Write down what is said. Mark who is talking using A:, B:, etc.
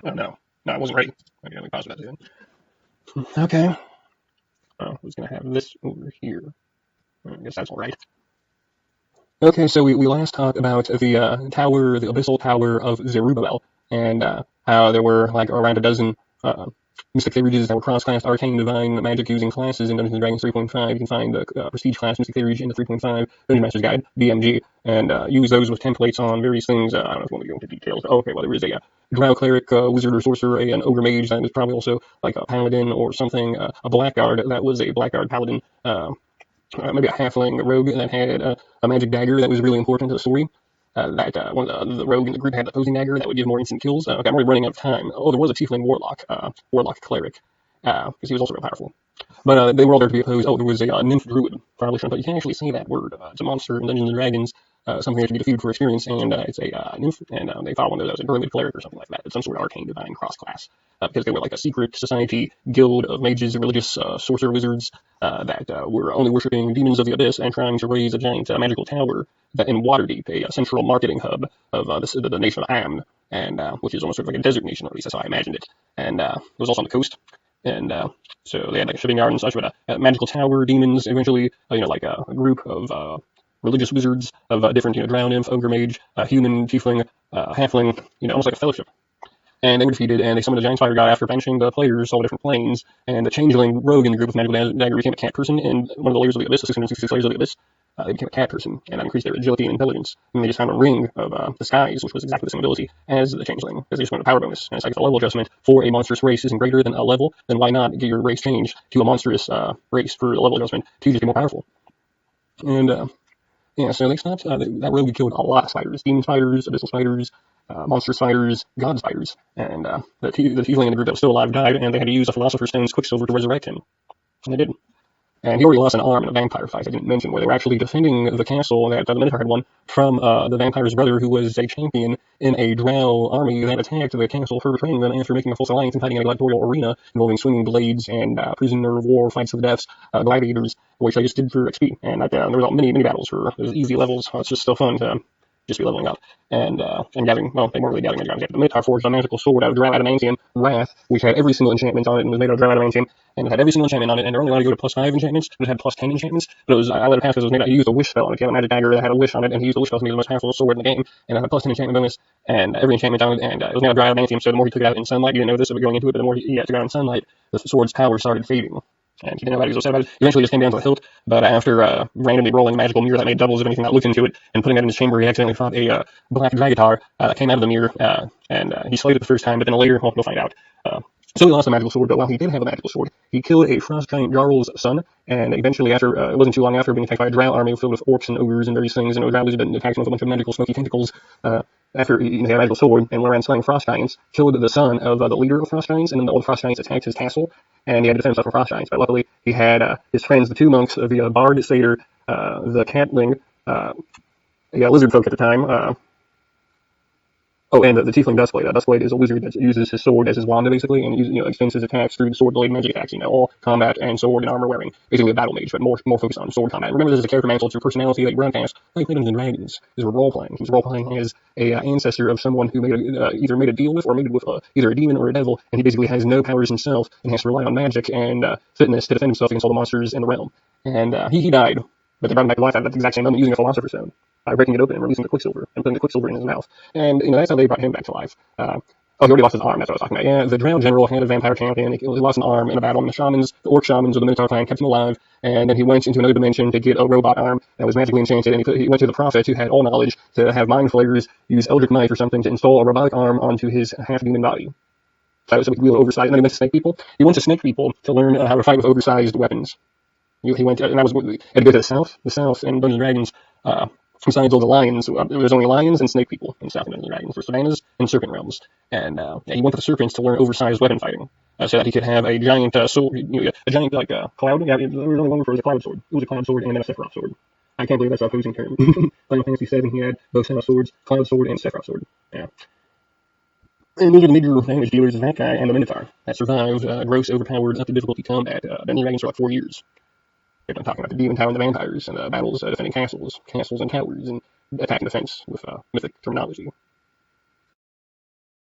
A: Oh no, no, I wasn't ready. Okay, let me pause that again. Okay. I was gonna have this over here. I guess that's all right. Okay, so we last talked about the tower, the abyssal tower of Zerubbabel, and how there were like around a dozen mystic theurges that were cross-classed arcane divine magic using classes in Dungeons and Dragons 3.5. You can find the prestige class mystic theurge in the 3.5 Dungeon Master's Guide (DMG) and use those with templates on various things. I don't know if you want to go into details. Oh, okay, well there is a drow cleric, wizard or sorcerer, an ogre mage that was probably also like a paladin or something, a blackguard that was a blackguard paladin. Maybe a halfling rogue that had a magic dagger that was really important to the story. That one of the rogue in the group had the opposing dagger that would give more instant kills. Okay, I'm already running out of time. Oh, there was a tiefling warlock, warlock cleric, because he was also real powerful. But they were all there to be opposed. Oh, there was a nymph druid. Probably shouldn't, but you can actually say that word. It's a monster in Dungeons and Dragons. Something that can be defeated for experience, and it's a nymph, and they thought one of those as a druid cleric or something like that. It's some sort of arcane divine cross class, because they were like a secret society guild of mages and religious sorcerer wizards that were only worshiping demons of the abyss and trying to raise a giant magical tower that in Waterdeep, a central marketing hub of the nation of Amn, and which is almost sort of like a desert nation, or at least that's how I imagined it. And it was also on the coast. And so they had like a shipping yard and such, but a magical tower, demons, eventually, like a group of religious wizards of different, drow nymph, ogre mage, human, tiefling, halfling, almost like a fellowship. And they were defeated, and they summoned a giant spider god after banishing the players all different planes. And the changeling rogue in the group with magical dagger became a cat person in one of the layers of the abyss, the 666 layers of the abyss. They became a cat person, and that increased their agility and intelligence. And they just found a ring of the skies, which was exactly the same ability as the changeling, because they just wanted a power bonus. And it's like if a level adjustment for a monstrous race isn't greater than a level, then why not get your race changed to a monstrous race for a level adjustment to just be more powerful? And yeah, so they stopped. That rogue killed a lot of spiders, demon spiders, abyssal spiders, monster spiders, god spiders, and the tiefling in the group that was still alive died, and they had to use a philosopher's stone's quicksilver to resurrect him, and they did. And he already lost an arm in a vampire fight I didn't mention, where they were actually defending the castle that the Minotaur had won from the vampire's brother, who was a champion in a drow army that attacked the castle for betraying them after making a false alliance and fighting in a gladiatorial arena involving swinging blades and prisoner of war fights to the deaths, gladiators, which I just did for XP. And there was many battles for those easy levels. It's just still fun to just be leveling up and gathering. Well, they weren't really gathering items. The Minotaur forged a magical sword out of drow adamantium, Wrath, which had every single enchantment on it and was made out of drow adamantium, and it had every single enchantment on it. And they're only allowed to go to +5 enchantments, but it had +10 enchantments. But it was I let it pass because it was made out. He used a wish spell on it. He had a magic dagger that had a wish on it, and he used the wish spell to make the most powerful sword in the game, and it had a +10 enchantment bonus and every enchantment on it. And it was made out of drow adamantium. So the more he took it out in sunlight, you didn't know this, but going into it, but the more he took it out in sunlight, the sword's power started fading. And he didn't know about it. He was upset about it. Eventually, it just came down to the hilt. But after randomly rolling a magical mirror that made doubles of anything that looked into it, and putting that in his chamber, he accidentally fought a black dragatar that came out of the mirror, and he slayed it the first time. But then later, well, you'll find out. So he lost a magical sword, but while he did have a magical sword, he killed a frost giant Jarl's son, and eventually, after it wasn't too long after being attacked by a drow army filled with orcs and ogres and various things, and a drow lizard that attacked him with a bunch of magical smoky tentacles, after he had a magical sword and went around slaying frost giants, killed the son of the leader of the frost giants, and then the old frost giants attacked his castle, and he had to defend himself from frost giants. But luckily, he had his friends, the two monks of the Bard Satyr, the Catling, lizard folk at the time. Oh, and the Tiefling Dustblade. Dustblade is a wizard that uses his sword as his wand, basically, and extends his attacks through the sword blade magic attacks. All combat and sword and armor wearing. Basically a battle mage, but more focused on sword combat. Remember, this is a character mantle. It's your personality that you broadcast, like Dungeons and Dragons. Is we're role playing. He's role playing as a ancestor of someone who either made a deal with or mated with either a demon or a devil, and he basically has no powers himself and has to rely on magic and fitness to defend himself against all the monsters in the realm. And he died, but they brought him back to life at the exact same moment using a philosopher's stone by breaking it open and releasing the quicksilver and putting the quicksilver in his mouth. And that's how they brought him back to life. He already lost his arm. That's what I was talking about. Yeah, the drow general had a vampire champion. He lost an arm in a battle, and the orc shamans of the Minotaur clan kept him alive. And then he went into another dimension to get a robot arm that was magically enchanted. And he went to the prophet who had all knowledge to have mind flayers use Eldritch Knife or something to install a robotic arm onto his half-demon body. So he could wield oversized. And then he went to snake people. He went to snake people to learn how to fight with oversized weapons. He went, and that was had to go to the south. The south in Dungeons and Dragons. Besides all the lions, there was only lions and snake people in South Dungeons and Dragons for savannas and serpent realms. And he went to the serpents to learn oversized weapon fighting, so that he could have a giant sword, a giant cloud. Yeah, there was only one for it was a cloud sword. It was a cloud sword and then a Sephiroth sword. I can't believe that's a opposing term. Final Fantasy VII, he had both set of swords, cloud sword and Sephiroth sword. Yeah. And those are the major damage dealers of that guy and the Minotaur that survived gross, overpowered, up to difficulty combat. Dungeons and Dragons for like 4 years. I'm talking about the Demon Tower and the vampires and the battles defending castles and towers and attack and defense with mythic terminology.